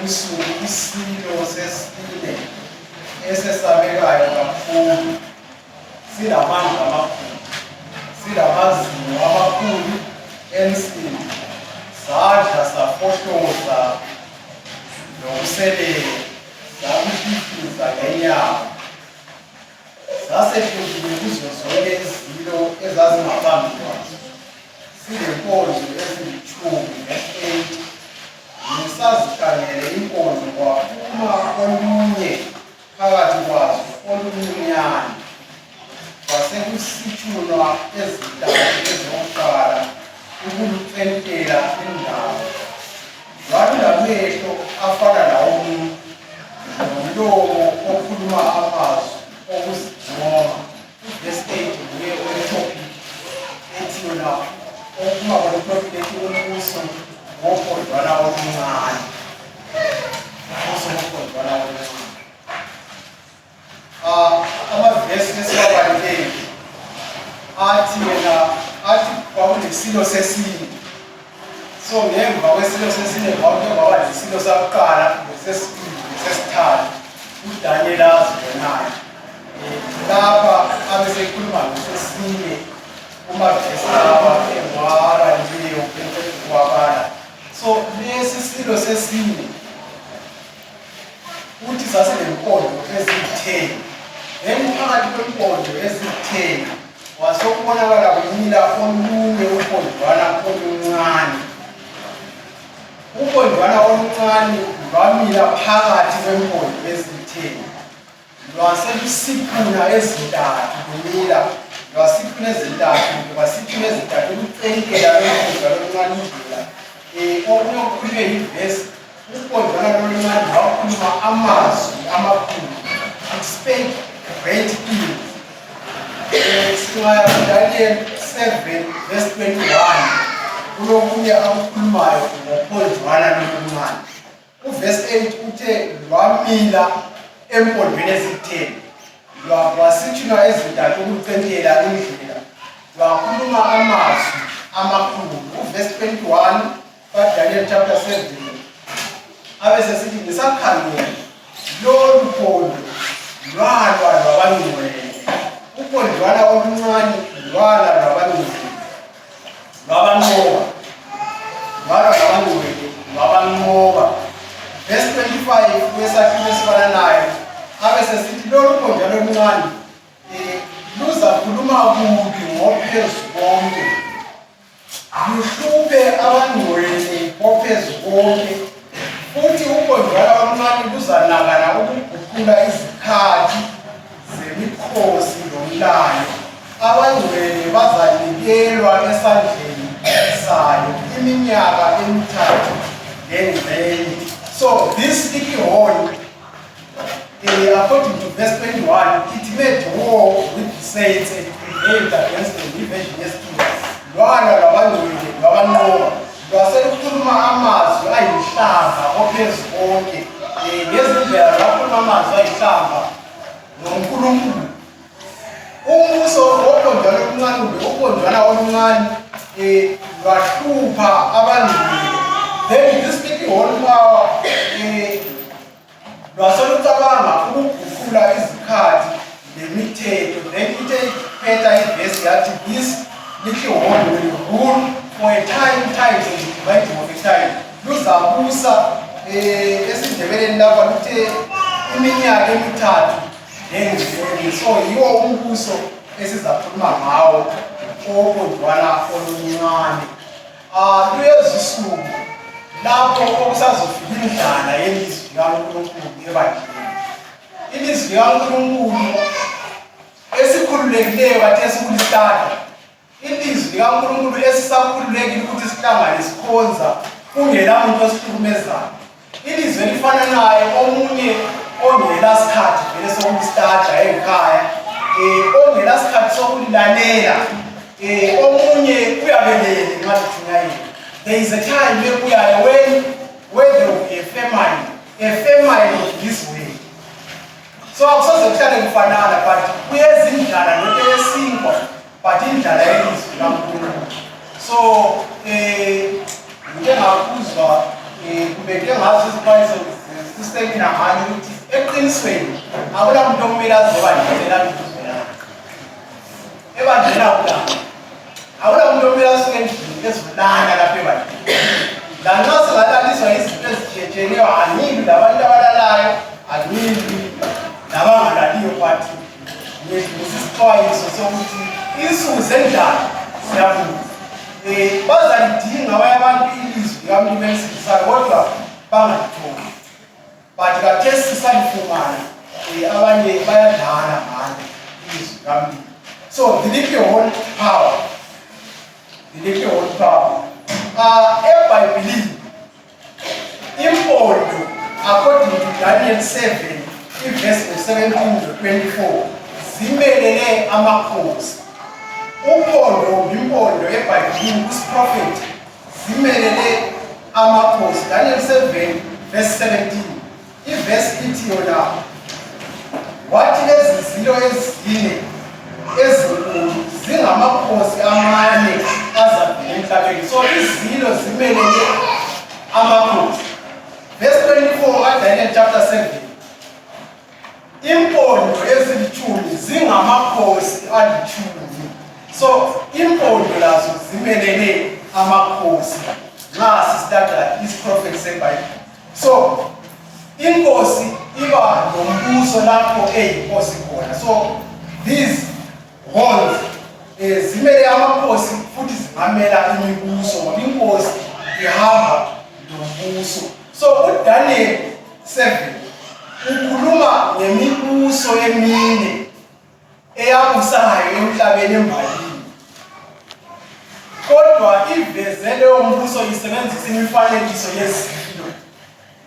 ebusuku isilo sesine esesabekayo kakhulu silamandla amakhulu silamazinyo amakhulu emsini sadla safohloza nokuselela sakuhlifiza ngenyama sasehlukile kuzo zonke izilo ezazingaphambi kwazo silenkonzo ezilithumi ne-8 nisazikhangele inkonzo kwaphuma olunye phakathi kwazo olumnyane kwasekusitshunwa ezintathu ezokuqala ukulucentela indawo lwalulamehlo afana lawomuntu nomlomo okhuluma amazwi okuzincoma. Verse 8 nguye wethopic ethi yona ophuma kwaleprofethi ethi umbuso ngophondwana oluncane. Umbuso ngophondwana oluncane. Amavesi esiwabalulekile athi kwakunesilo sesine. So ngemva kwesilo sesine kwaba nesilo sakuqala nesesibili nesesithathu uDaniel azibonayo. Lapha abesekhuluma ngosesine umavesi laba engwara nje yokwabala. So lesi silo sesine uthi saselenkonzo eziyi-10. Then phakathi kwenkonzo eziyi-10 wasokubonakala kumila olunye uphondwana oluncane. Uphondwana oluncane lwamila phakathi kwenkonzo eziyi-10. Lwaselusiphuna ezintathu kumila lwasiphuna ezintathu lwasiphuna ezintathu ukucenkela lwenkonzo oluncane indlela. Okunye okukhulunywe yivesi uphondwana oluncane lwakhuluma amazwi amakhulu. It spake great things. Daniel 7 verse 21 kulokunye akukhulumayo ngophondwana loluncane. Uverse 8 uthe lwamila empondweni eziyi-10 lwasitshunwa ezintathu ukucentela indlela lwakhuluma amazwi amakhulu. Uverse 21 kaDaniel chapter 7 abesesithi ngisakhangela lolu phondo lwalwa lwabangcwele. Uphondwana oluncane lwala lwabangcwele lwabanqoba. Verse 25 kwesakhiwo esifananayo abesesithi lolu phondwana oluncane luzakhuluma kubi ngophezu konke luhluphe abangcwele bophezu konke. Futhi uphondwana oluncane luzanakana ukuguqula izikhathi zemikhosi lomlayo. Abangcwele bazanikelwa esandleni sayo iminyaka emithathu ngengxenye. So this sticky horn, according to verse 21, it made war with the saints and prevailed against the invasion yesterday. Lwana lwabangcwele lwabanqoba lwaselukhuluma amazwi ayihlamba ophezu konke. Ngezindlela lwakhuluma amazwi ayihlamba noNkulunkulu. Umbuso wophondwana oluncane kumbe uphondwana oluncane lwahlupha abangcwele. Then this sticky horn power lwaselucabanga ukuguqula izikhathi nemithetho. Then ithe iphetha ivesi yathi this little horn will rule for a time, times and dividing of a time. Luzabusa esindebeleni lapha luthe iminyaka emithathu ngengxenye. So yiwo umbuso esizakhuluma ngawo ophondwana oluncane. Luyezisuku lapho okusazofika indlala yelizwi likaNkulunkulu ebandleni. Ilizwi likaNkulunkulu esikhululekileyo kade esikulistada. Ilizwi likaNkulunkulu esisakhululekile ukuthi sihlangane sikhonza kungelamuntu osihlukumezayo. Ilizwi elifananayo omunye ongelasikhathi vele sokulistada ekhaya, ongelasikhathi sokulilalela, omunye uyabelele nxa thina. There is a time when there will be a famine of this way. So akusoze kuhlale kufanana, but kuyezindlala nento yesinkwa, but indlala yelizwi likaNkulunkulu. So ngike ngakuzwa kumbe ngike ngazi izixwayiso akula muntu okumele azebandlela ngizwelana ebandlela akula akula muntu okumele asuke endlini ezulana lapha ebandlela lanxa singalaliswa izinto ezitshetsheneyo angibi labantu abalalayo angibi nabangalaliyo kwathi nesisixwayiso sokuthi insuku zendlala siyabuza bazalidinga abanye abantu ilizwi likamlimi elisidisayo kodwa bangalitholi but khathesi sisalifumana abanye bayadlala ngalo ilizwi likamlimi so delete your whole power eBhayibhelini impondo according to Daniel 7 verse 17 to 24 zimelele amakhosi impondo eBhayibhelini kusiprofeti zimelele amakhosi Daniel 7 verse 17 iverse ithi yona wathi lezi zilo ezine ezinkulu zingamakhosi amane azavela emhlabeni so izilo zimelele amakhosi verse 24 kaDaniel chapter 7 impondo ezilithumi zingamakhosi alithumi so impondo lazo zimelele amakhosi nxa sistada isiprofeti seBhayibheli so inkosi iba nombuso lapho eyinkosi khona so these horns zimele amakhosi futhi zingamela imibuso ngoba inkosi ihamba nombuso so uDaniel 7 ukhuluma ngemibuso emine eyabusayo emhlabeni embalini kodwa iveze leyo mbuso isebenzisa imifanekiso yezilo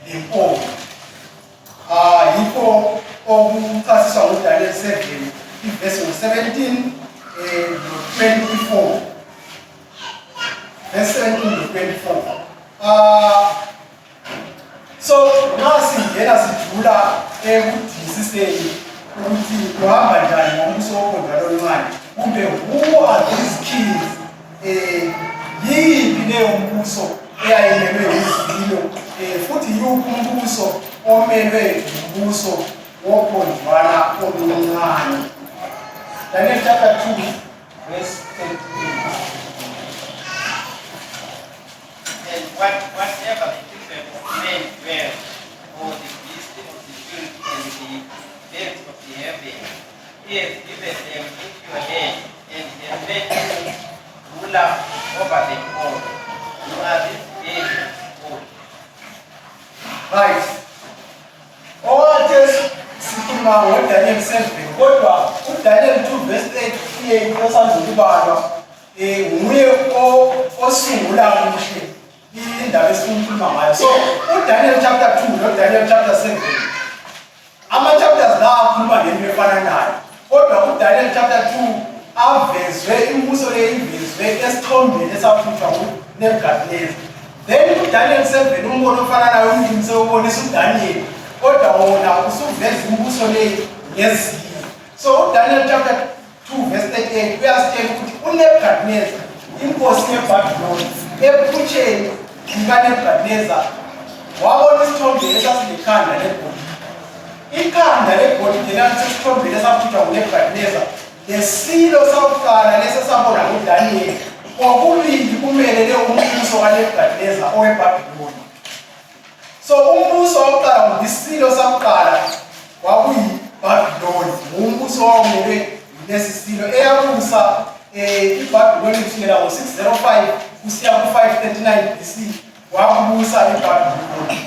lempondo yikho okuchasiswa nguDaniel 7 verse 17 24 verse 17 to 24 so nasi ngena sijula ekudisiseni ukuthi kuhamba njani ngombuso wokondalo omncane kumbe who are these kings yiphi leyo mbuso eyayimelwe yizilo futhi yuphi umbuso omelwe umbuso wokondwana omncane Daniel chapter 2 verse 13 and whatever the children of men were or the beast of the field and the birds of the heaven he has given them into your hand and has made you ruler over them all. You are this day old. Right. All this sikhuluma ngoDaniel 7 kodwa uDaniel 2 verse 8 iye iyosanzukubalwa nguye osungula kuhle indaba esikhuluma ngayo so uDaniel chapter 2 noDaniel chapter 7 ama-chapters la akhuluma ngento efananayo kodwa uDaniel chapter 2 avezwe imibuso leyo ivezwe esithombeni esaphutshwa nguNebukadneza then uDaniel 7 umbono ofananayo umlimi sewubonisa uDaniel kodwa wona usuveza imibuso leyo ngezilo so uDaniel chapter 2 verse 38 uyasitshela ukuthi uNebukadneza inkosi yeBhabhiloni ephutsheni likaNebukadneza wabona isithombe esasilekhanda legolide ikhanda legolide lalisesithombeni esaphutshwa nguNebukadneza lesilo sakuqala lesesabona nguDaniel kwakubili kumelele umbuso kaNebukadneza oweBhabhiloni so umbuso wokuqala isilo sakuqala kwakuyiBhabhiloni umbuso omelwe lesi silo eyabusa iBhabhiloni kusukela ngo605 kusiya ku539 BC wakubusa iBhabhiloni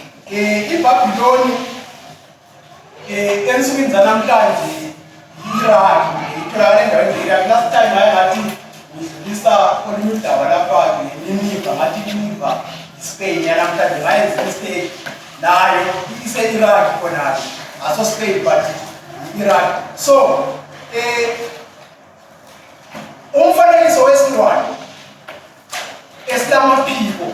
iBhabhiloni ensukwini zanamhlanje Iraq itholakala endaweni ye-Iraq last time ngathi ngidlulisa olunye udaba lapha ngeNiniva ngathi iNiniva Spain yanamhlanje ngayenza i-mistake nayo ise-Iraq khonapho aso Spain but Iraq so umfanekiso wesilwane esilamaphiko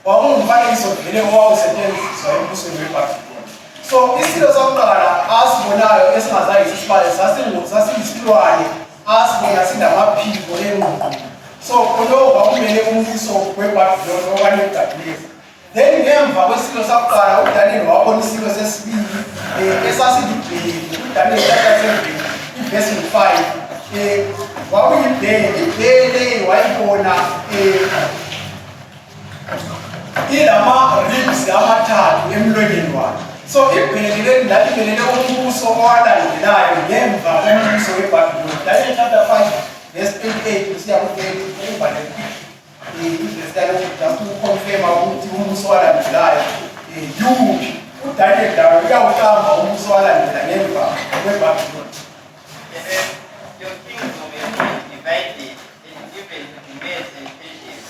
wawungumfanekiso vele owawusetshenziswa embusweni weBhabhiloni so isilo sakuqala asibonayo esingazange sisibale sasiyisilwane asibona sinamaphiko engqondo so khonoko kwakumele umbuso weBhabhiloni okwaNebukadneza then ngemva kwesilo sakuqala uDaniel wabona isilo sesibili esasilibheki uDaniel chapter 7 verse 5 wawuyibhele wayibona ilama ribs amathathu emlonyeni wakhe. So ibhele lathi belele umbuso owalandelayo ngemva kombuso weBhabhiloni. Daniel chapter 5 verse 28 kusiya ku-30 ubhalele just ukuconfirma ukuthi umbuso owalandelayo yuphi. uDaniel lawo uyawuqamba umbuso owalandela ngemva kweBhabhiloni. Your kingdom will be divided and given to the Medes and Persians.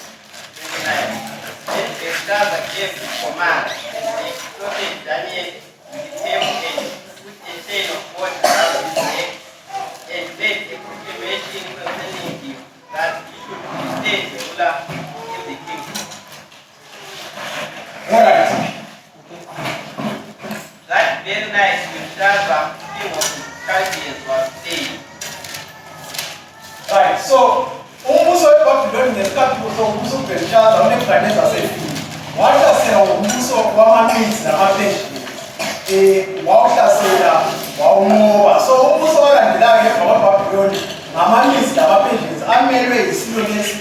29. Then Belshazzar gave the command, and they exalted Daniel to the table and put a chain of gold around his neck, and made a proclamation concerning him that he should be made ruler in the kingdom. Alright. That very night, Belshazzar, king of the Chaldeans, was saved. Right, so umbuso weBhabhiloni ngesikhathi umbuso uBelshazzar unebhane zasefile wahlasela umbuso wamaMedes namaPersians wawuhlasela wawunqoba. So umbuso owalandelayo ngemva kweBhabhiloni ngamaMedes namaPersians amelwe yisilo lesi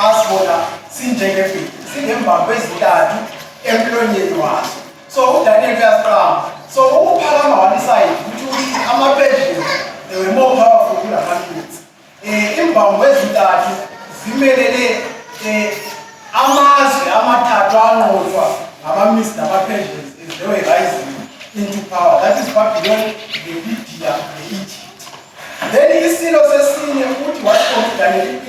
asibona sinjengebhidi singemva kwezintathu emlonyeni waso. So uDaniel uyasiqamba. So ukuphakama one side ukuthi amaPersians they were more powerful than amaMedes. Imbambo ezintathu zimelele amazwe amathathu anqotshwa ngamaMedes namaPersians as they were rising into power. That is Babylon, the Lydia, the Egypt. Then isilo sesine ukuthi wathi Daniel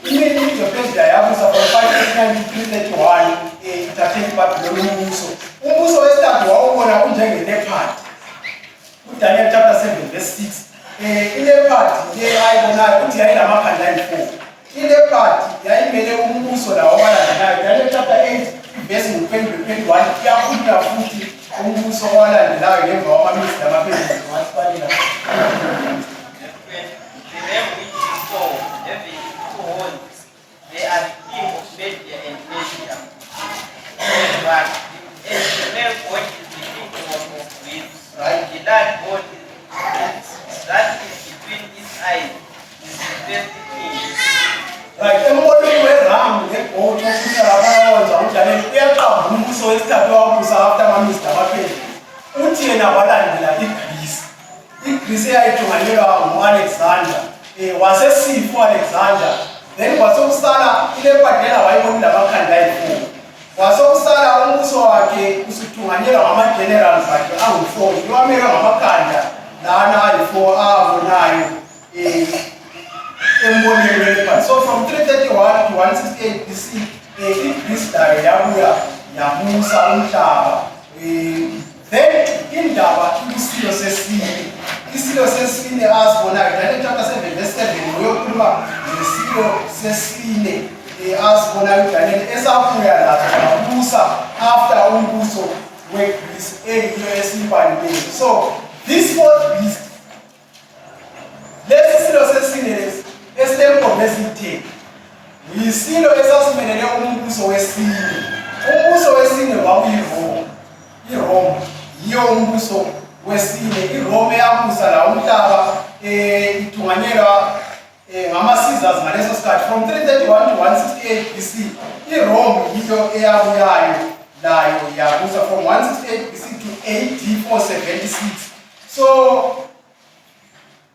imedia Persia yabusa from 539 to 331 ithathe iBhabhiloni umbuso. Umbuso wesithathu wawubona unjengeleopard. uDaniel chapter 7 verse 6. Ileopard ayibonayo ukuthi yayinamakhanda ayi-4. Ileopard yayimele umbuso lawo owalandelayo. Daniel chapter 8 verse 20-21 iyakhuluma futhi umbuso owalandelayo ngemva kwamaMedes namaPersians wasibalela. The ram which you saw, having two horns, they are the king of Media and Persia. But the male goat is the kingdom of Greece. Right. The large goat that is between his eyes is the first king. Right, embonweni weRamu ngegoat ofuthi abawenza uDaniel uyaqamba umbuso wesithathu wabusa after amaMedes namaPersians. Uthi yena walandela iGreece. iGreece eyayithungalelwa ngu-Alexander wasesifo uAlexander. Then kwasokusala ileopard wayibona lamakhanda ayi-4. Kwasokusala umbuso wakhe usuthungalelwa ngama-generals akhe angu-4 iwamelwe ngamakhanda lana ayi-4 abonayo embonweni weLeopard. So from 331 to 168 BC iGreece layo yabuya yabusa umhlaba. Then indaba isilo sesine. Isilo sesine asibonayo Daniel chapter 7 verse 7 uyokhuluma ngesilo sesine asibonayo Daniel esabuya lazo yabusa after umbuso weGreece eyiyo esiyibhalileyo. So this fourth beast, lesi silo sesine lesi esilempondo eziyitheni yisilo esasimelele umbuso wesine. Umbuso wesine wawuyiRome. iRome yiyo umbuso wesine. iRome yabusa la umhlaba ithunganyelwa ngama-Caesars ngaleso sikhathi from 331 to 168 BC. iRome yiyo eyabuyayo layo yabusa from 168 BC to AD 476. So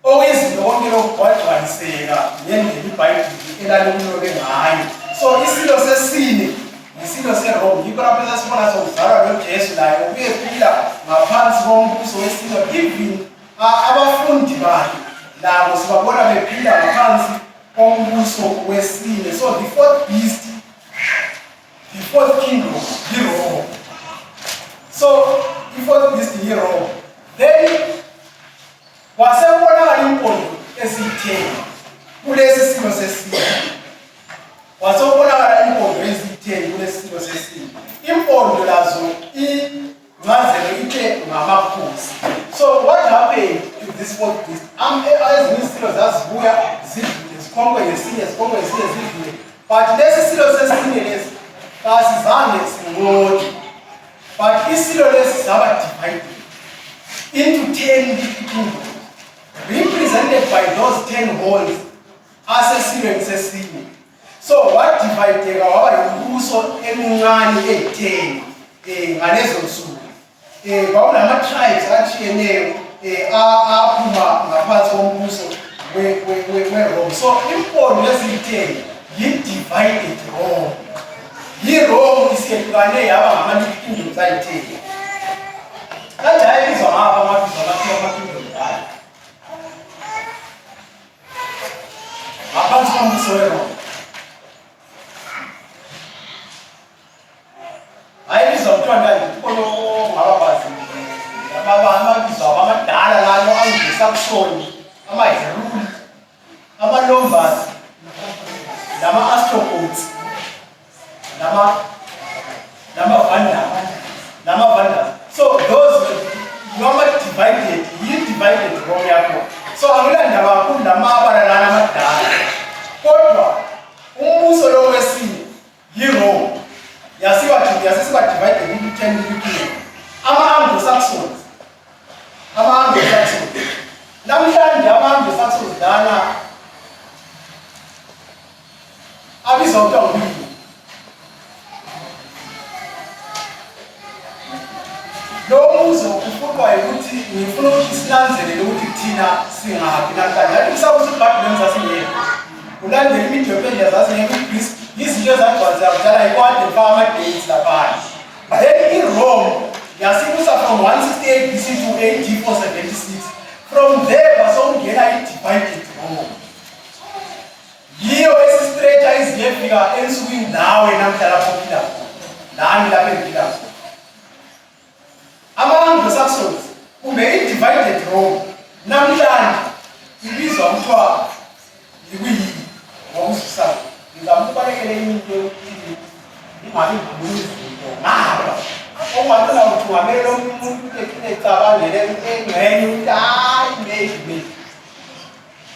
owezinto konke lokhu kwagcwaliseka ngendlela iBhayibheli elalimuloke ngayo. So isilo sesine isilo seRome yikho lapho esasibona sokuzalwa loJesu laye uyephila ngaphansi kombuso wesilo. Even abafundi bakhe labo sibabona bephila ngaphansi kombuso wesine. So the fourth beast, the fourth kingdom yiRome. So the fourth beast yiRome. Then wasebonakala impondo eziyitheni kulesi silo sesine. Wasobonakala impondo eziyitheni kulesi silo sesine. Impondo lazo incazelo ithe ngamakhosi. So what happened to this fourth beast? Ezinye isilo zazibuya zidlule zikhonqwe ngesinye zikhonqwe ngesinye zidlule. But lesi silo sesine lesi kasizange sinqobe. But isilo lesi saba divided. into 10 kingdoms, represented by those 10 horns asesizweni sesinye. So what divided waba yimbuso emincane eyi-10 ngalezo nsuku. Kwakulama tribes atshiyeneyo aphuma ngaphansi kombuso weRome. So impondo eziyi-10 yi-divided Rome. Yi-Rome isiyehlukane yaba ngama-kingdoms ayi-10. Kanjalo ibizwa ngapha amabizo ama-kingdoms ayo. Ngaphansi kombuso weRome. Ayibizwa kuthiwa ndandikhono ngababazi amabizo amadala layo anglo-Saxon, amaHeruli, amaLombards, nama-Ostrogoths, nama-Vandals. So those were divided, yi-divided Rome yakho. So akulandaba kakhulu lamabala lana amadala. Kodwa umbuso lo wesine yi-Rome. Yasisiba divided into 10 kingdoms. Ama-Anglo-Saxons. Namhlanje ama-Anglo-Saxons lana abizwa kuthiwa ngubani? Lo mbuzo ufuqwa ukuthi ngifuna ukuthi sinanzelele ukuthi thina singaphi namhlanje. Kanti kusawuthi iBhayibheli sasingekho. Ulandele imidiopediya zazingekho iGreece. Izinto ezagcwalisa kudala ikwade mfaka ama-dates laphana. Then iRome yasibusa from 168 BC to AD 476. From there basongena i-divided Rome. Yiyo esistretcha iziyefika ensukwini nawe namhla lapho phila khona. Nami lapho engiphila khona. Ama-Anglo-Saxons kumbe i-divided Rome namhlanje ibizwa kuthiwa yikuyini ngokuzwisana. Ngizambalekele into yokuthi ingabi ngibona izinto ngaba ongacela ukuthi ungamele umuntu ecabangele engcenye ukuthi hayi maybe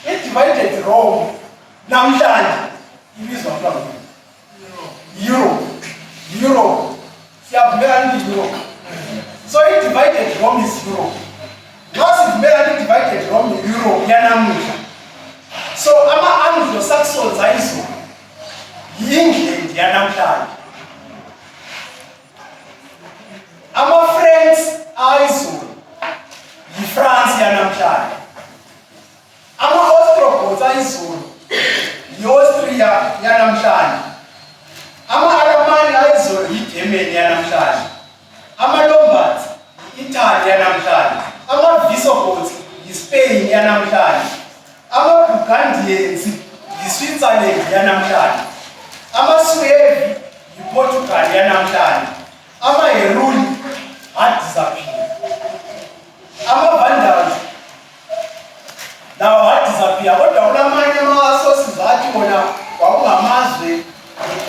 i-divided Rome namhlanje ibizwa kuthiwa Europe. Siyavumelana ukuthi Europe. So i-divided Rome is Europe. Nxa sivumelana i-divided Rome yi-Europe yanamuhla. So ama-Anglo-Saxons ayizona yi-England yanamhlanje. Ama-French ayizona yi-France yanamhlanje. Ama-Ostrogoths ayizona yi-Austria yanamhlanje. Ama-Alamani ayizona yi-Germany yanamhlanje. Ama-Lombards yi-Italy yanamhlanje. Ama-Visigoths yi-Spain yanamhlanje. Ama-Burgundians yi-Switzerland yanamhlanje. Ama-Suevi yi-Portugal yanamhlanje. Ama-Heruli hadisappear. Ama-Vandals lawo hadisappear. Kodwa kulamanye ama-sources athi wona kwakungamazwe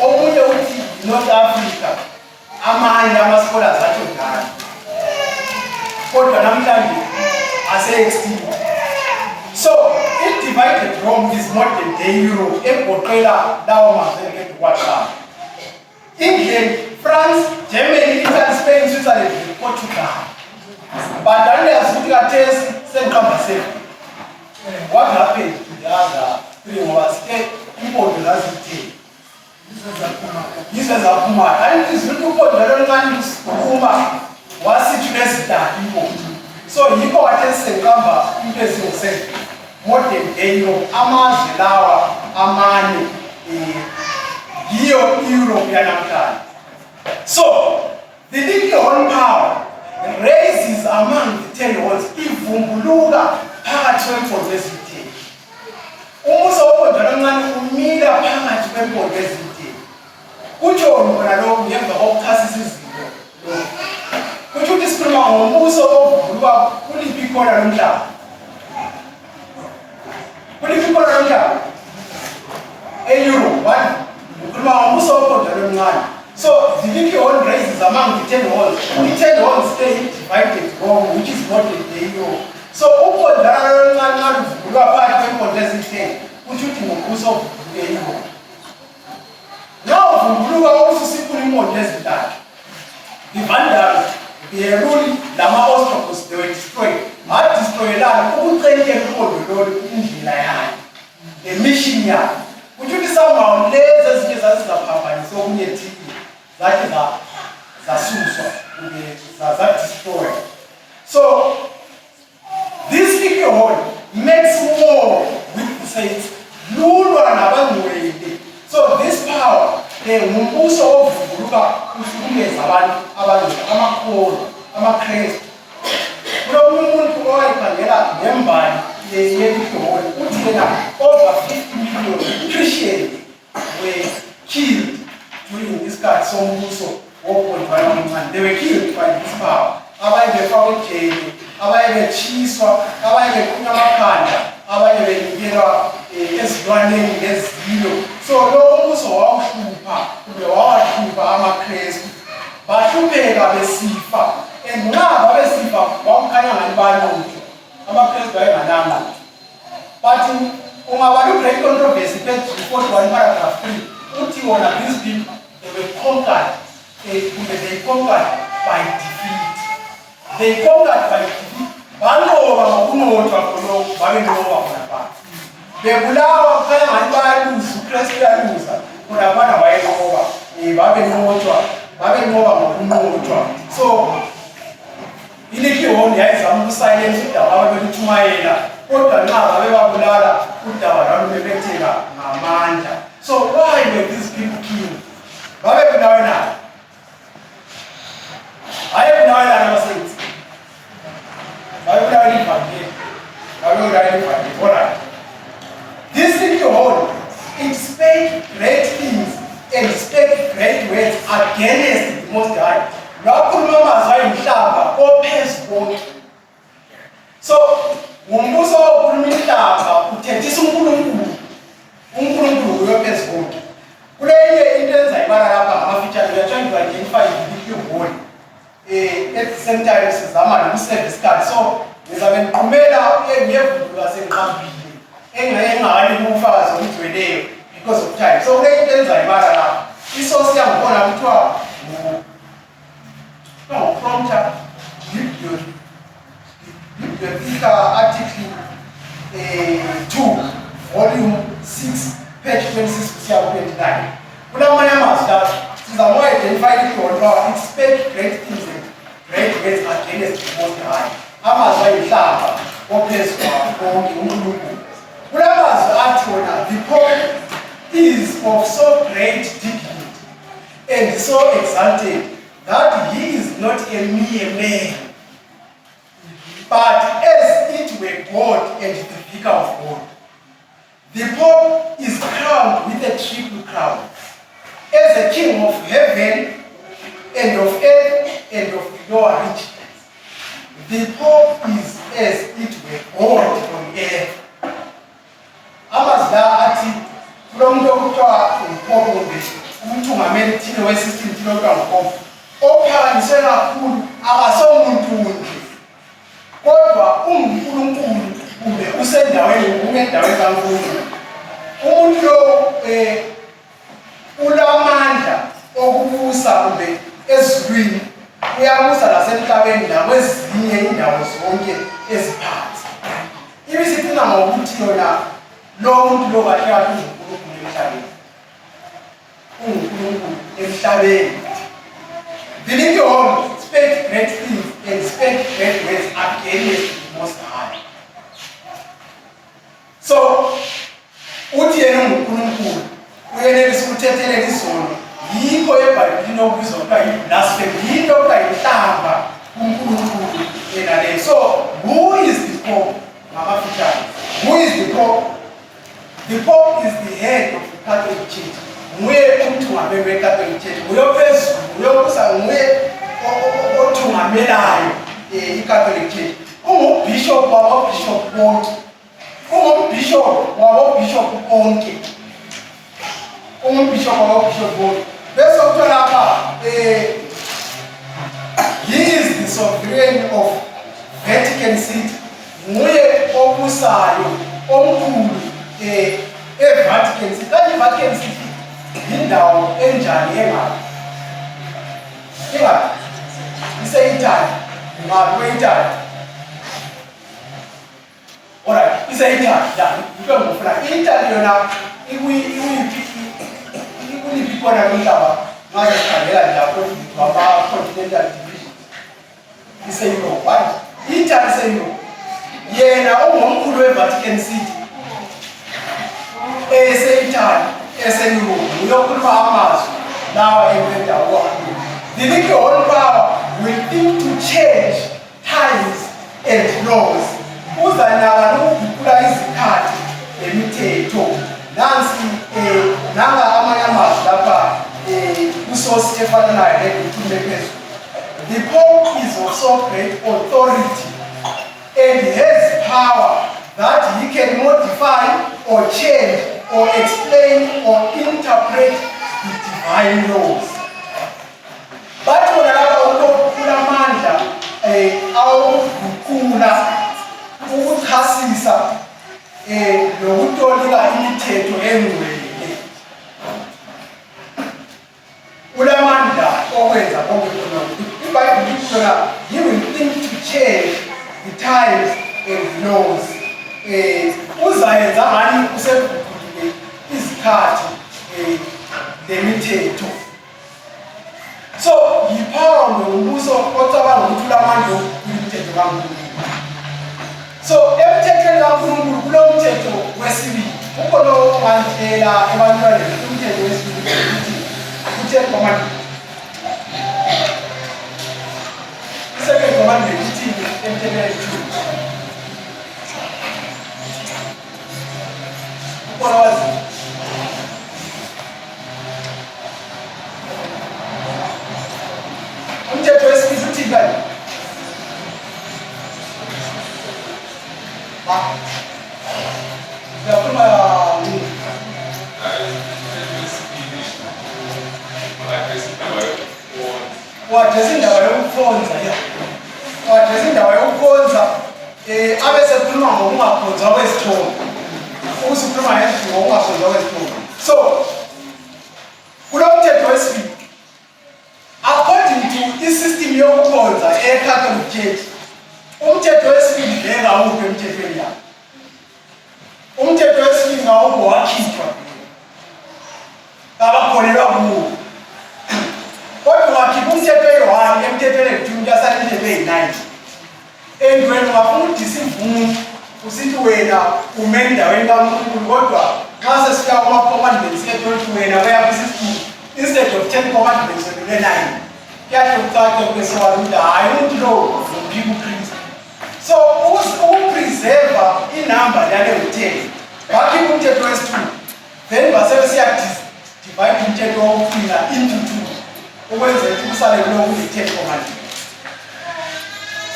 omunye uthi North Africa. Amanye ama-scholars athi ngani. Kodwa namhlanje ase-extinct. So, i-divided Rome is modern day Europe egoqela lawo mazwe edukwaqala. England, France, Germany, Italy, Spain, Switzerland, Portugal. But andiyazi ukuthi khathesi senqamba sefu. What happened to the other three ngoba sike impondo zazitheni. Yizo zaphuma. Andizi ukuthi umpondo lo ncane usiphuma wasithi nezidala impondo. So yikho khathesi senqamba into ezingu-7. Modern day Europe, amazwe lawa amane yiyo Europe yanamhlanje. So the little horn power raises among the 10 horns ivumbuluka phakathi kwempondo ezitheni. Umuso wompondo omncane umila phakathi kwempondo ezitheni. Kutsho khona lokhu ngemva kokuchasisa izinto lokhu. Kutsho ukuthi sikhuluma ngombuso ovumbuluka kuliphi ikhona lomhlaba. Kuliphi ikhona lomhlaba? E-Europe, one. Ukhuluma ngombuso wompondo omncane. So the little horn raises among the 10 horns. The 10 horns stay divided Rome, which is modern day Europe. So umpondo omncane uvumbuluka phakathi kwempondo ezitheni. Kutsho ukuthi ngombuso ovumbuluke e-Europe. Now uvumbuluka ususiphula impondo ezintathu. The Vandals, the Heruli, lama-Ostrogoths, they were destroyed. ucente emqondololo indlela yakhe nemission yakhe kuthi ukuthi somehow lezi ezinye zazizaphambanisa okunye thile zathi zasuswa kumbe zadestroy. So this alcohol makes war with the saints. Lulwa nabangcwele. So this power ngumbuso ovukuluka uhlukumeza abantu abangcwele amakholo amaKristu. Kulo muntu owayikhangela ngembali ye-alcohol uthi yena over 50 million Christians were killed during this kind sombuso wokondwana omncane. They were killed by this power. Abanye befakwe ejele, abanye betshiswa, abanye bequnywa amakhanda, abanye benikelwa ezilwaneni ngezilo. So lo mbuso wawuhlupha kumbe wawahlupha amaKristu bahlupheka besifa. And nxa babesifa wawukhanya ngani balutho amaKristu ayengananga. But ungabala u-Great Controversy page 41 paragraph 3 uthi wona these people they were conquered they conquered by defeat. They conquered by defeat. Banqoba ngokunqothwa khonokho babenqoba khona phansi. Bebulawa kukhanya ngani bayaluza uKristu uyaluza khona abana wayenqoba babenqoba ngokunqothwa. So ilihihoni yayizama ukusilence udaba ababelutshumayela kodwa nxa babebabulala udaba lwalumemetheka ngamandla. So why were these people killed? Babebulawe nani? Ayebulawe nani abasebenzi? Babebulawe livangeli. Babebulawe livangeli. Alright. This alcohol, it spake great things and spake great words against the Most High. So, umbuso okhuluma inhlamba uthethisa uNkulunkulu uyophezukonke. Kulenye into enzayibala lapha ngamafitshane we are trying to identify the alcohol. At the same time sizama nokuservice card. So, ngizabe ngiqhumela ngevulu lasenqambile engayengani kumfazi omgcweleyo because of time. So, kulenye into enzayibala lapha. Isosi yangibona kuthiwa prompter Biblioteka article 2 volume 6 page 26 kusiya 29. Kulamanye amazwi lapha sizama identify alcohol it spake great things and great words against the Most High. Amazwi ayinhlamba ophezu konke uNkulunkulu. Kulamazwi athi wona the Pope is of so great dignity and so exalted that he is not a mere man, but as it were God and the Vicar of God. The Pope is crowned with a triple crown, as a king of heaven and of earth and of the lower reaches. The Pope is as it were God on earth. Amazla ati from the Pope umthungameli thile we-16 thile ukaNkomo ophakanyiswe kakhulu akasomuntu nje kodwa uNkulunkulu kumbe usendaweni ungendaweni kaNkulunkulu. Umuntu lo ulamandla okubusa kumbe ezulwini uyabusa nasemhlabeni nakwezinye indawo zonke eziphansi. Ibisikhuluma ngokuthi yona lo muntu lo kahle kahle uNkulunkulu emhlabeni. uNkulunkulu emhlabeni. The alcohol spake great things and spake great words against the Most High. So, uthi yena uNkulunkulu uyenelisa ukuthethelela izono. Yikho eBhayibhelini inokubizwa kuthiwa yi-blasphemy, yinto okuyinhlamba kuNkulunkulu yena leyo. So, who is the Pope? Ngamafitshane. Who is the Pope? The Pope is the head of the Catholic Church. Nguye umthungameli weCatholic Church. Uyophezulu, uyobusa nguye othungamelayo iCatholic Church. Ungubishop wabobishop bonke. Ungubishop wabobishop bonke. Ungubishop wabobishop bonke. Bese kuthiwa lapha he is the sovereign of Vatican City. Nguye obusayo omkhulu eVatican City. Kanti iVatican City indawo enjani engaphi? Ise-Italy. Ngaphi kwe-Italy? Alright, it's a Italy. Yeah, you can go for that. Italy, you know, if we people are going to have not just Canada, they are going to have continental division. It's a Europe, right? Italy is a Europe. Yeah, now one could have Vatican City. It's a Italy, it's a Europe. We don't put our mass. Now I went to war. The legal own power will think to change times and laws. Uzana nokukula izikhathi emithetho nansi nanga amanye amazwi lapha usosi efanayo lethume phezulu. The Pope is also great authority and has power that he can modify or change or explain or interpret the divine laws. But when ukukula amandla awukukula ukuchasisa nokutolela imithetho engcwele ulamandla okwenza konke lokho. iBhayibheli likhona, he will think to change the times and laws. Uzayenza ngani useguqule izikhathi lemithetho. So yipower nombuso ocabanga ukuthi ulamandla okuyimithetho kaNkulunkulu. So emthethweni kaNkulunkulu kulo mthetho wesibili ukhona ongandlela ebantwaneni umthetho wesibili ukuthi uThixo commandment. Second commandment ithi emthethweni 2. Ukhona wazi umthetho wesibili uthi ngani? Wajezindawo yokukhonza ya. Wajezindawo yokukhonza abesekhuluma ngokungakhonzwa kwesithombe. Usikhuluma ngokungakhonzwa kwesithombe. So kulo mthetho wesibili according to isystem yokukhonza eCatholic Church umthetho wesibili bheka uphi emthethweni yakho. Umthetho wesibili ngawuphi wakhithwa abakholelwa kuwo. Kodwa wakhipha umthetho we-1 emthethweni ekujuni yasalindebe eyi-9. And wena ungafuna udisa imvumo usithi wena ume endaweni kaNkulunkulu kodwa nxa sesifika kuma-commandments ethu ukuthi wena kuyaphi isisithulu instead of 10 commandments wena 9. Kuyahle kucace kwesewala ukuthi hayi umuntu lo uphika uKristu. So ukupreserva inamba yale u-10 bakhipha umthetho wesi-2 then basebesiya divide umthetho wokugcina into 2 ukwenzela ukuthi kusale kulo kuli-10 commandments.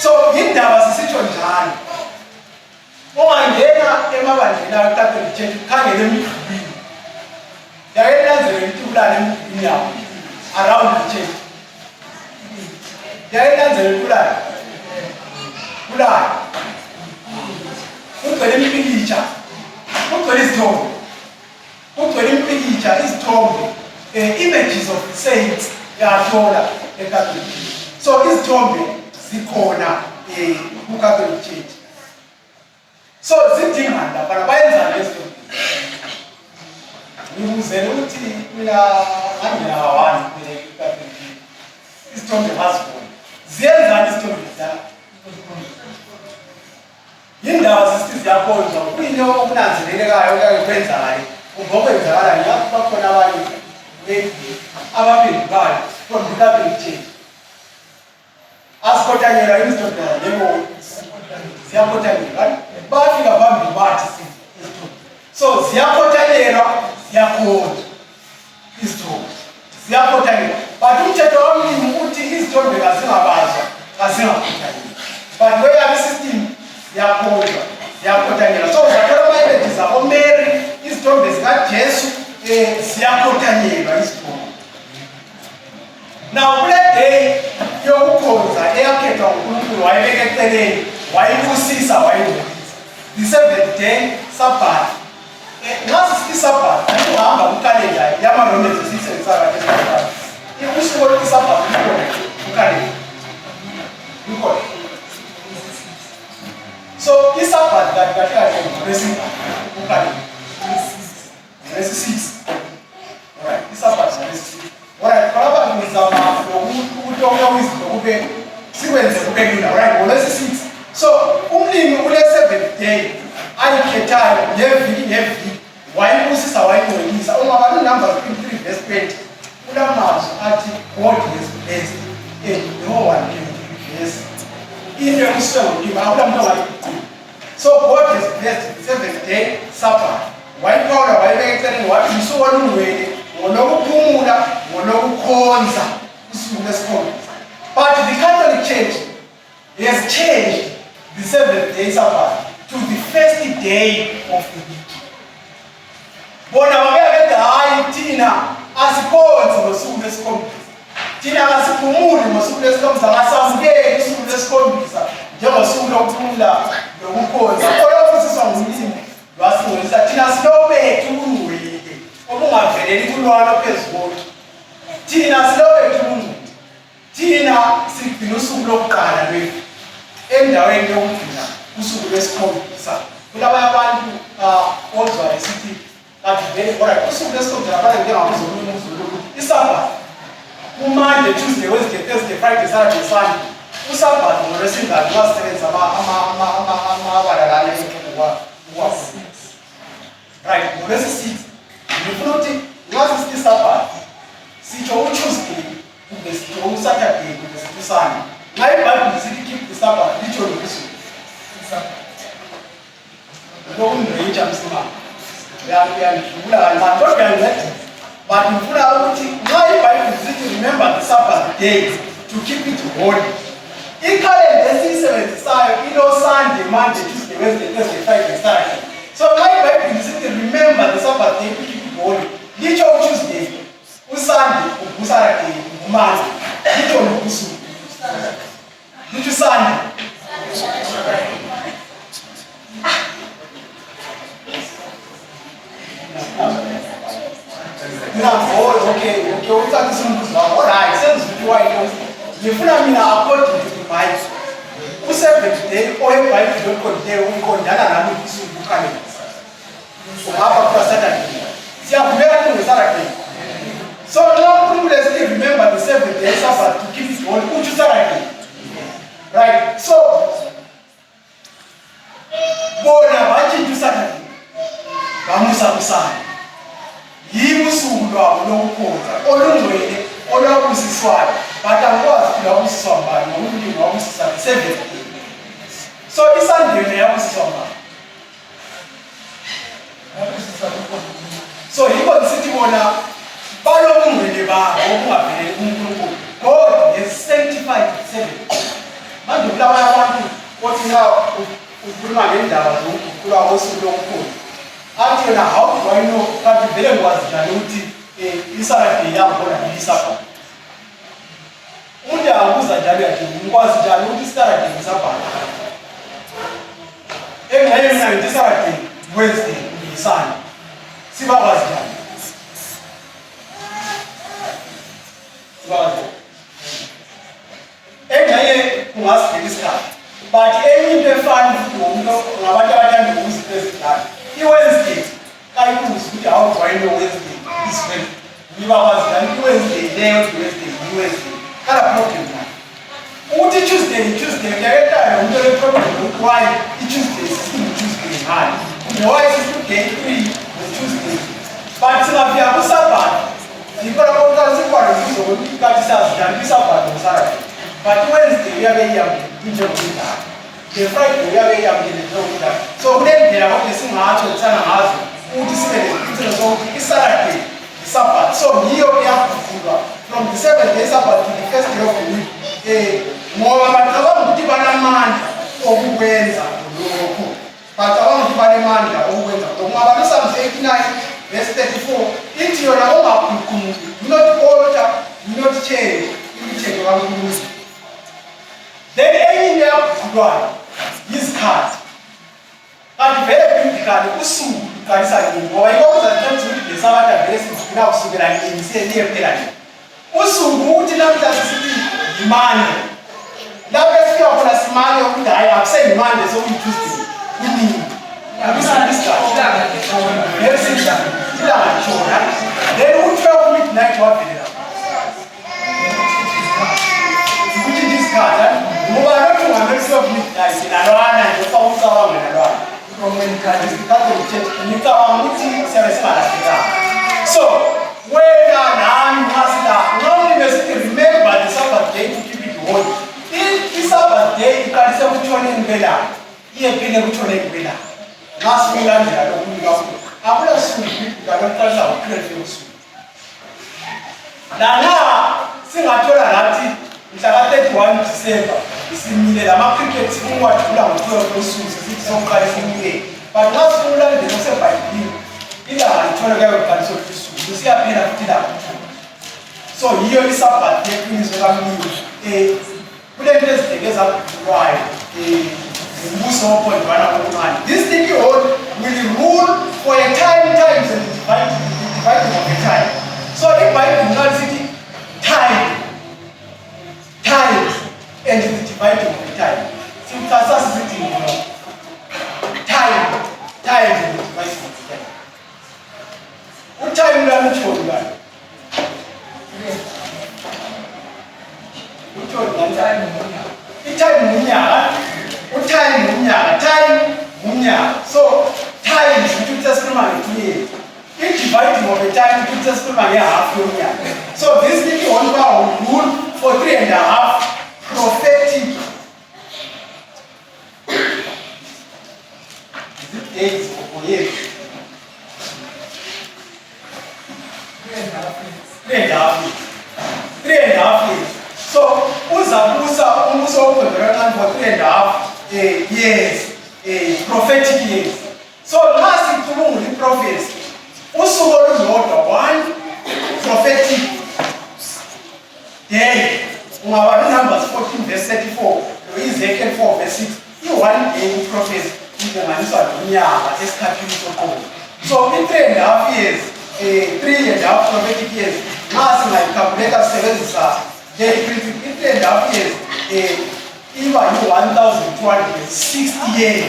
So indaba sisitsho njalo ungangena emabandleni aKatholic Church ukhangele emidulini yake nanzele intubulane emidulini yabo around the church yake nanzele kulala kugcwele impikitsha kugcwele izithombe kugcwele impikitsha izithombe images of saints yathola eCatholic. So izithombe zikhona kuCatholic Church. So zidingana lapha bayenzani izithombe. Ngibuzele ukuthi mina ngangilawani eCatholic Church. Izithombe bazibona. Ziyenzani izithombe zakho? Yindaba sisithi ziyakhonzwa kuyinto okunanzelelekayo okanye kwenzakala ngokwenzakala lapho bakhona abanye abaphendukayo from the Catholic Church. Asikhothanyelwa izithombe yebo ziyakhothanyelwa bafika phambili bathi izithombe. So ziyakhothanyelwa ziyakhonzwa izithombe ziyakhothanyelwa but umthetho womlimi uthi izithombe kazingabazwa kazingakhothanyelwa but kweyabo system ziyakhonzwa ziyakhothanyelwa. So uzathola ama-images akoMary izithombe zikaJesu ziyakhothanyelwa izithombe. Now kule day yokukhonza eyakhethwa nguNkulunkulu wayibeka eceleni wayibusisa wayibonisa the 7th day Sabbath. Nasi sithi Sabbath uhamba kukalenda yamaRomans esiyisebenzisa kade Sabbath. Usuku lweSabbath likhona kukalenda likhona. So iSabbath kahle kube sikwenze kube lula, right? Ngolwesi-6. So umlimi ule 7th day ayikhethayo neviki wayibusisa wayingcolisa. Ungabala uNumbers 23 verse 20 kulamazwi athi God has blessed and no one can bless. Into emswengulima akula muntu ongayigcina. So God has blessed the 7th day Sabbath. Wayiphawula wayibeka eceleni wathi usuku olungcwele ngolokuphumula ngolokukhonza usuku lesikhombisa. But the Catholic Church has changed the 7th day Sabbath to the first day of the week. Bona babeke hayi thina asikhonzi ngosuku lesikhombisa. Thina asiphumuli ngosuku lesikhombisa, ngasamukeli usuku lesikhombisa njengosuku lokuphumula lokukhonza. Olofisiswa ngumlimi lwasingolisa thina silobethu ubungcwele obungaveleli kulwana phezulu. Thina silobethu ubungcwele. Thina sigcina usuku lokuqala lwethu endaweni yokugcina usuku lwesikhombisa. Kulabanye abantu ozwayo sithi kathi vele alright usuku lesikhombisa abanye njengabuzulu umzulu isabath Monday, Tuesday, Wednesday, Thursday, Friday, Saturday, Sunday. Usabath ngolwesingane wasebenza amabalala right ngolwesi-6 ngifuna ukuthi ngathi sithi Sabath sitsho uTuesday kumbe sitsho uSaturday kumbe sitsho uSunday. Ngayo iBhayibheli sithi keep the Sabbath litsho lokusuku lokundranger msimama uyangidlula kancane kodwa uyangincedisa. But ngifuna ukuthi nxa iBhayibheli sithi remember the Sabbath days to keep it holy. Ikhalenda esiyisebenzisayo ilo Sunday, Monday, Tuesday, Wednesday, Thursday, Friday, Saturday. So nxa iBhayibheli sithi remember the Sabbath day to keep it holy, litsho uTuesday, uSunday, uSaturday, uMonday, litsho lokusuku. Litsho uSunday. Okay, ucacisa umbuzo wakho. Alright, senza ukuthi wayini. Ngifuna mina according to the Bible. U7th day oyeBhayibheli loqondile uqondana nami usuku ukhalendisa. Ngapha kwa Saturday. Siyavumela ngeSaturday. So now let's remember the 7th day Sabbath to keep it holy. Uthi Saturday. Right. So bona bathi uSaturday. Bamusa kusana. Yibo usuku lwabo lokukhonza olungcwele olwabusiswayo but angikwazi ukubusiswa mbani ngokulimi wabusisa 7th day. So iSunday yabusiswa mbani? So yikho sithi bona balobungcwele babo obungaveleli kuNkulunkulu. God has sanctified the 7th day. Manje kulabanye abantu othi na ukhuluma ngendaba zokukhulwa kosuku lokukhonza. Athi yona how do I know kanti vele ngikwazi njani ukuthi iSaturday yakhona yiSabbath? Umuntu angabuza njalo yathi ngikwazi njani ukuthi iSaturday yiSabbath? Engxenye mina ngithi iSaturday Wednesday yiSunday. Sibakwazi njani? Sibakwazi. Engxenye kungasidela isikhathi. But enye into efana ngomuntu ngabantu abathanda ukuzipha ezidala. iWednesday kayibuza ukuthi how do I know Wednesday is when ngibakwazi njani iWednesday leyo Wednesday iWednesday kala problem na ukuthi Tuesday ngiyakethayo umuntu le problem ukuthi why iTuesday Tuesday hali why is day 3 was Tuesday but singafika kuSabbath ngibona ukuthi sikwalo ukuthi kathi sazi njani iSabbath ngoSaturday but Wednesday uyabe iyambe njengokudala. The Friday uyabe iyamkele njengokuda. So kulendlela kodwa singatsho thana ngazo ukuthi sibe lesiphithi sokuthi iSaturday iSabbath. So yiyo iyafundwa from the 7th day Sabbath to the first day of the week. Ngoba bacabanga ukuthi banamandla okukwenza lokho. Bacabanga ukuthi banemandla okukwenza lokho. Ngoba uPsalm 89 verse 34 ithi yona ungaguquli, do not alter, do not change imithetho kaNkulunkulu. Then enye into yaguqulwayo yisikhathi. Kanti vele biblically usuku luqalisa nini ngoba ikhoza lithi ukuthi leSabatha vele sigcina kusukela nini siye phela nini. Usuku ukuthi namhla sisithi yiMonday. Lapho esifika khona simane ukuthi hayi akuseyiMonday sokuyiTuesday. Kunini? Then u-12 midnight wavelela. Ukuthi ephelayo iyephele kuthole kuphelayo nxa simulandela lokhu kakhulu akula suku ngalokuqala ukrele usuku lana singathola lathi mhla ka-31 December simile lama crickets kungathula ngo-12 usuku sisithi sokuqala simile but nxa simulandela osebhayibhilini ilanga lithola kuyabe kuqaliswa usuku lusiyaphela futhi ilanga lithola so yiyo isabhathi yeqiniso kaMlimi kulento ezidekeza kudulwayo umbuso wopondwana omncane. This thing you hold will rule for a time times and dividing of a time. So if Bible not city time times and the dividing of a time. Simtasa sitting time times and the dividing of a time. What time do you show you? Time. So time is just dividing of the time to just half year. So this little one power will rule for 3.5 prophetic days or years. 3.5 years. So uzabusa umbuso for 3.5 years, prophetic years. So last through prophets, usuku olulodwa one prophetic day. Ungaba Numbers 14 verse 34, Ezekiel 4 verse 6. I-1 day prophecy inhlanganiswa nonyaka esikhathini soqobo. So in 3.5 years, 3.5 prophetic years. Nxa singayicalculate sisebenzisa day principle, in 3.5 years, iba yi-1,260 years.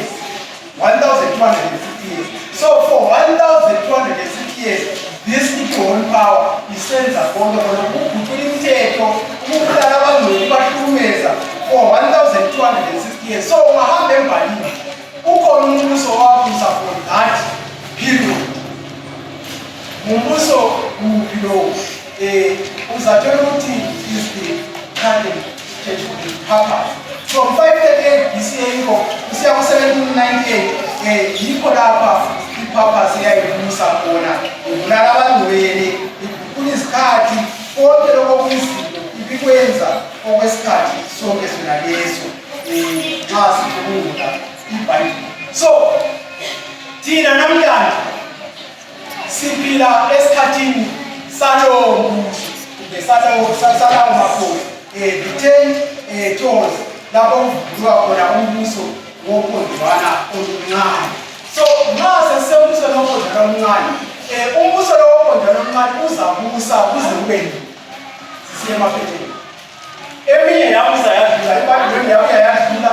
1,260 years. So for 1,260 years, this equal power descends upon the for 1,260 years. So for that period. Is the current purpose. From 538 BCE to 1798, yikho lapha ipurpose yayivusa khona ibulala abantu wele kunesikhathi konke lokho kuyizinto ibikwenza okwesikhathi sonke sona leso nxa sifunda iBhayibheli. So thina namhlanje siphila esikhathini salowo salawo makhosi the 10 tours lapho kuvulwa khona umbuso wopondwana oluncane. So nxa sesisembuso wopondwana omncane, umbuso wopondwana omncane uzabusa kuze kube nini? Sisemaphethelweni. Eminye yabusa yadlula, iBhayibheli yabuya yadlula,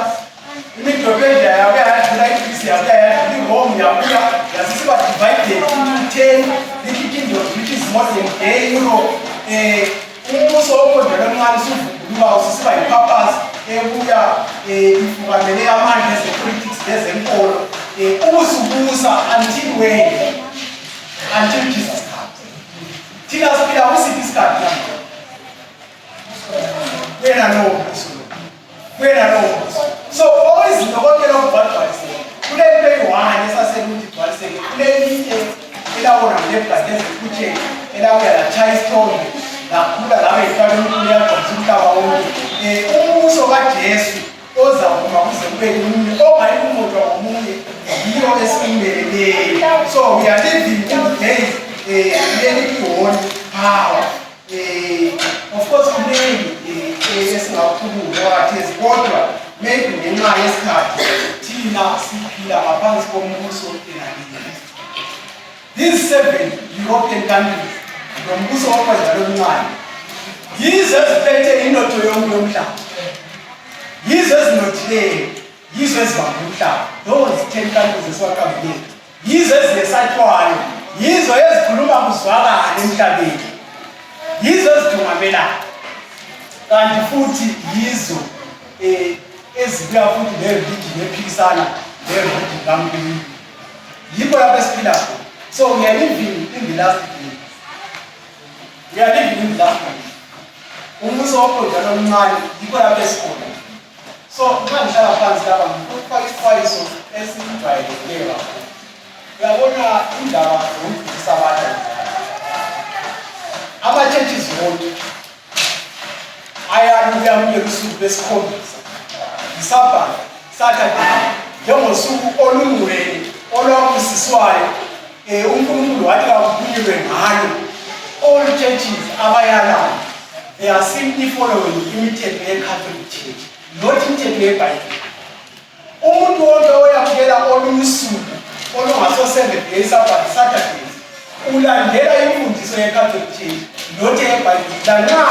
imiDopedia yabuya yadlula, iGreece yabuya yadlula, iRome yabuya yasisiba divided into 10 little kingdoms, which is modern day Europe. Umbuso wopondwana omncane usuvulwa usisiba yipurpose ebuya ifukamele amandla ezepolitics lezenkolo ubusubusa until when? Until Jesus comes. Thina siphila kusiphi isikhathi namhlanje? Wena lowo mbuso. So izinto konke lokhu bagcwaliseke. Kule nto eyi-1 esaseluthi igcwaliseke, kule linye elabona ngebhadi ezikhutheni elabuya latshaya isithombe lakhula labe ifake enkulu yagcwalisa umhlaba wonke. Umbuso kaJesu ozavuma kuze kube yini ongayikumuntu ngomunye yiyo esimeleleyo. So we are living in the days yeli-one power. Of course kunengi esingakhuluma kathesi kodwa maybe ngenxa yesikhathi thina siphila ngaphansi kombuso enalini. These 7 European countries nombuso wopondwana omncane yizo eziphethe inotho yonke yomhlaba, yizo ezinothileyo, yizo ezibamba umhlaba. Those 10 countries esiwaqambileyo yizo ezinesathwayo, yizo ezikhuluma kuzwakala emhlabeni, yizo ezidungamelayo, kanti futhi yizo ezibuya futhi nereligion ephikisana nereligion kaMlimi. Yikho lapho esiphila khona. So we are living in the last day. We are living in the last day. Umbuso wopondwana omncane yikho lapho esikhona. So So nxa ngihlala phansi lapha ngifaka isixwayiso esijwayelekileyo kakhulu. Uyabona indaba yokufundisa abantu ama-churches wonke ayamukela usuku lwesikhombisa yiSabbath, Saturday, njengosuku olungcwele olwabusiswayo uNkulunkulu wathi kakubunyelwe ngalo. All churches abayalayo they are simply following imithetho ye-Catholic Church, not imithetho yeBhayibheli. Umuntu wonke oyamukela olunye usuku olungaso 7 days Sabbath, Saturdays, ulandela imfundiso ye-Catholic Church, not yeBhayibheli. Lanxa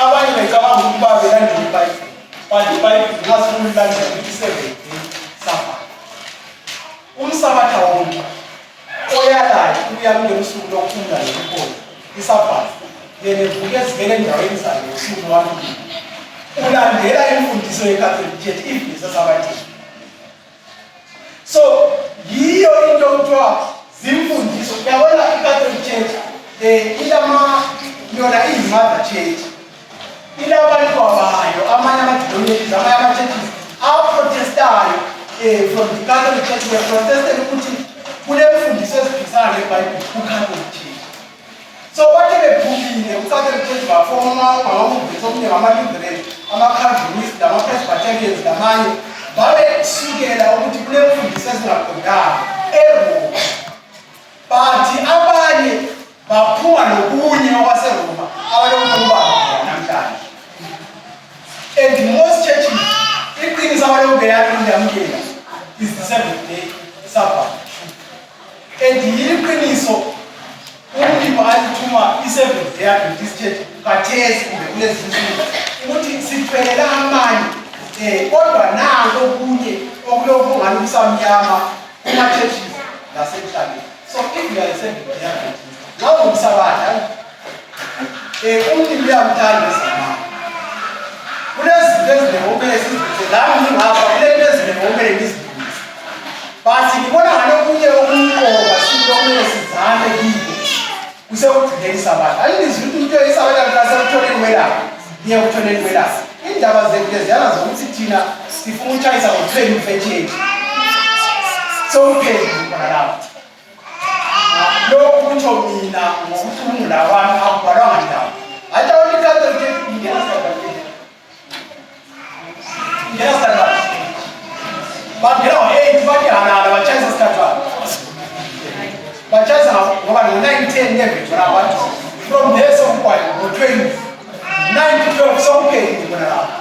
abanye becabanga ukuba belandela iBhayibheli, but iBhayibheli ngasifuna ulandela ukuthi 7 days Sabbath. Umsabatha wonke oyalayo uyamukela usuku lokuphumula nokukhola iSabbath, yena evuke ezivele endaweni zayo ngosuku lwamabili, ulandela imfundiso ye-Catholic Church if nesasabathini. So yiyo into kuthiwa zimfundiso. Uyabona i-Catholic Church yona iyi-mother church, ilabantu bayo, amanye ama-denominations, amanye ama-churches aprotestayo from the Catholic Church. Beprotested ukuthi kunemfundiso eziphikisana neBhayibheli ku-Catholic Church. So bathe bephumile ku-Catholic Church bafoma ama-movements omningi, ama-Lutheran, ama-Calvinist, ama-Presbyterians namanye, babesukela ukuthi kunemfundiso ezingaqondanga eRoma, but abanye baphuma nokunye okwaseRoma abalokuba namhlanje. And most churches iqiniso abalokubeyamukela is the 7th day Sabbath. And yiliqiniso umlimo alithuma i-7th day Adventist Church khathesi kumbe kulezi nsuku ukuthi siphelela amanye, kodwa nanko okunye okulokungani kusamnyama kuma-churches nasemhlabeni. So if you are a 7th day Adventist, lawo ngumsabatha, umlimi uyamthanda esamama. Kunezinto ezinekumele sizibise, lami ngingapha kulento ezinekumele ngizibise. But ngibona ngalokunye okunqoba silo okumele sizame kibo kusekugcineni iSabatha. Ayinizwi ukuthi into yeSabatha kunasekutholeni kwelapha, niye ukutholeni kwelapha. Indaba zethu leziyana zokuthi thina sifuna utshayisa ngo-12 ufetsheni. Sowuphezulu khona lapho. Lokhu kutsho mina ngokucubungula kwami akubhalwanga ndawo. Hatha unikatho ke ingena Sabbath. Bangena ngo-8 bathi halala batshayisa Sabbath. Batshayisa ngoba ngo-9, 10 ngevethona abantu. From there sokugwayo ngo-12, 9 to 12 sokuphelile khona lapho.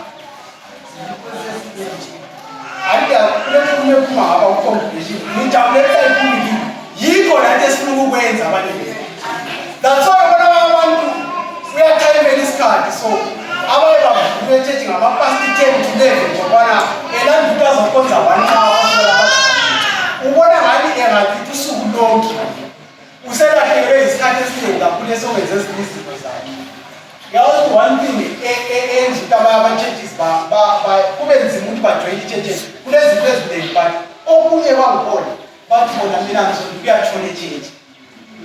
Kunephuma ngaba ucongregation nijabulela iphumile, yikho nathi esifuna ukukwenza abantu bethu. That's why bona abantu uyathayimela isikhathi. So abanye bavuka echechi ngamapasti 10 to 11 ngobana elanda into azokonza 1 hour. Ubona ngani engakithi usuku lonke uselahlekelwe isikhathi esiningi kakhulu esokwenza ezinye izinto zakhe. Yazi one thing enje ukuthi abanye ama-churches kube nzima ukuthi bajoyine i-churches kunezinto eziningi, but okunye kwakukhona bathi bona mina ngizonto kuyathola i-church.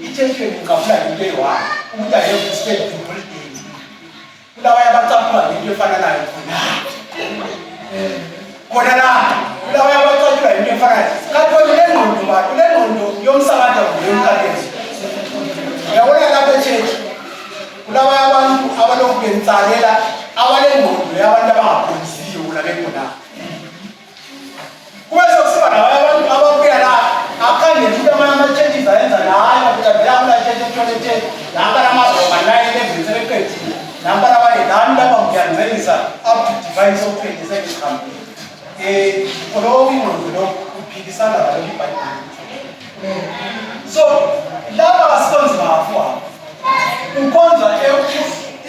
I-church ngingafuna into eyi-one ukuthi ayeke uspend the whole day. Kulabanye abacaphula ngento efana nayo khona la, kulabanye abacaphula ngento efana nayo. Kanti wena unengqondo bani? Unengqondo yomsabatha kumbe yomkhathesi? Uyabona lapha e-church kulabanye abantu abalokhu benitsalela abalengqondo yabantu abangaphonisiyo kulabekhona. Kube sokusiba nabanye abantu ababuya la akhangela ukuthi amanye ama-churches ayenza nayo kujabela kula-church ethole-10 namba lamazoma 9 evisebeqedile namba labanye nami lapha ngiyanzelisa up to divine sokuphelisa ngesihambile. Khonoko ingqondo lokhu uphikisana nalokho iBhayibheli. So laba asikonzi bafu ukhonza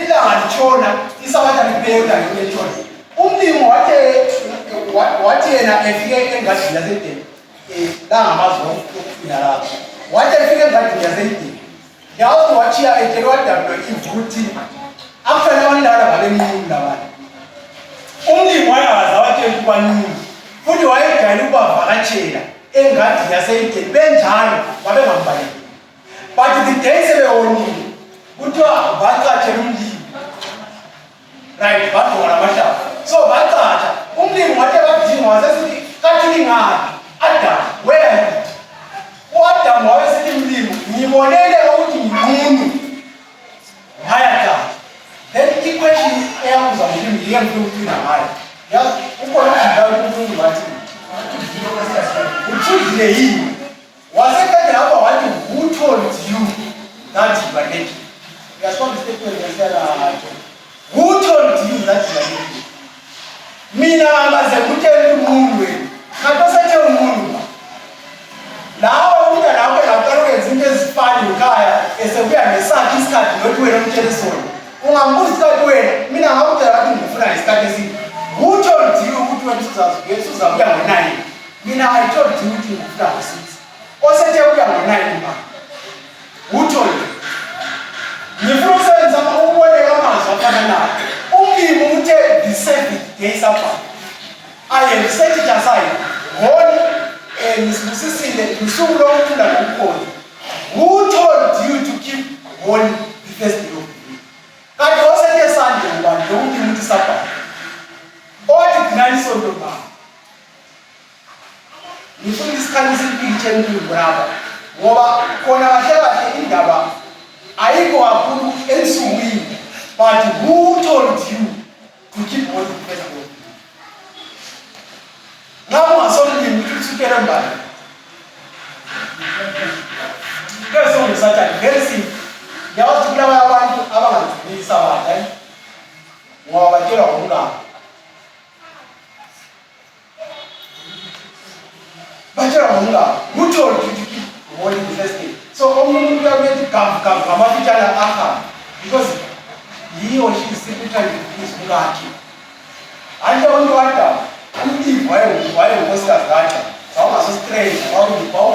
ilanga litshona iSabatha liphela litshona. Umlimi wathi yena efike engadini yasedeni langamazwe okufina lapho, wathi efike engadini yasedeni yazi wachiya etshele wadabula ivuthi akufanele abantwana babeningi labantu. Umlimi wayaza wathi ekubaningi futhi wayejayele ukubavakatshela engadini yasedeni benjalo babengambaleki. But the day sebewonile kuthiwa bacatshela umlimi, right, bagqoka namahlaba. So bacatsha umlimi equation eyakuza ngolimi yemfundo ukuthi nayo. Yazi ukhona ukudlala umfundi wathi uthudile yini? Wasekade hamba wathi who told you that you are naked? Uyasona statement yasala who told you that you are naked? Mina angaze kutshela umuntu wena. Kanti sethe umuntu. Lawa umuntu lapho lapho izinto ezifana ekhaya esebuya ngesakhe isikhathi lokhu wena umtshele sona. Ungambuza isikhathi wena mina ngakutshela ukuthi ngifuna isikhathi esithi. Who told you ukuthi wena uzabuya ngo9? Mina I told you ukuthi ngifuna ngo6. Osethe ubuya ngo9 ma. Who told you? Ngifuna ukusebenza ukubone amazwi afana nayo. Umlimi uthe the seventh day Sabbath. I have set it aside. Holy nisibusisile usuku lokufunda ngomkhosi. Who told you to keep holy the first day of the week? Kanti osethe Sunday ngubani lokuthi uthi Sabbath? Othi ginani sonto ba? Ngifuna isikhanyisi impicture enkulu brother. Ngoba khona kahle kahle indaba ayikho kakhulu ensukwini. But who told you to keep holy the first day of the week? Now I saw him to get him back. There's only such a very simple. You have to know about this hour, then. What I get on that. But who told you to keep holy the first day? So, only you are going to come because he or she is simply trying to please Mugaki. And you only wonder. Why posters ganja? How much strange? How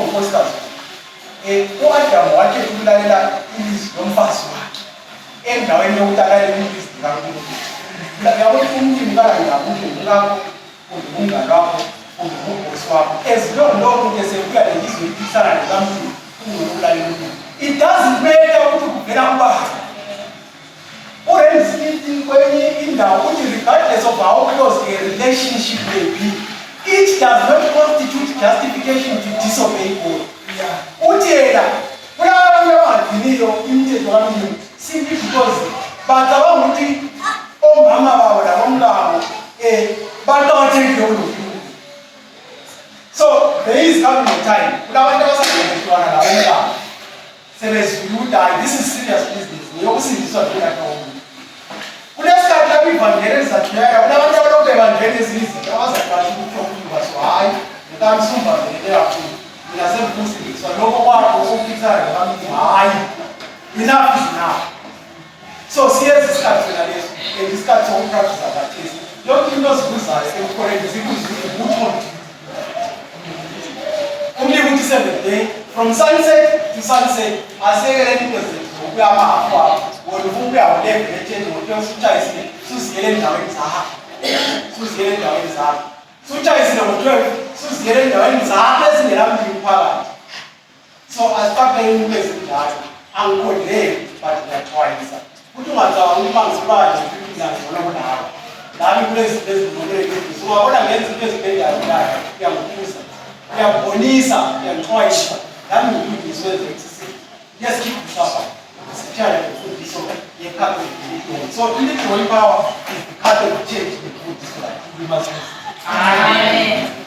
posters? What am watching to Dada is no fast work. And now I know that I need this. The only thing you got as long as we are in this with it doesn't matter to get up. Or anything in regardless of how close a relationship may be, it does not constitute justification to disobey God. Simply because so there is coming a time. You die. This is serious business. We also see this one at home. Let's start having evangelism that we are not evangelism. There was a question from you was why the time soon but they are too. In a simple thing. So no one will be there. Enough is enough. So serious discussion and discuss all practice at that case. Don't give us good size and correct the good one. Only with the 7th day, from sunset to sunset, I say anything we are not we are left to just chase Susie down in Saha. Susie down in Saha. So chase the 12, Susie down in Saha, and I'm in Paradise. So I start paying with that. I'm good there, but they're twice. Put you at our woman's bride and 1 hour. That place is the so I want to get to this bed and die. We are Bonisa and twice. That will do this way to exist. Just keep the supper. It's a challenge to put this over. You can't do it. So, in the power is the cut of change the food is like. We must. Amen.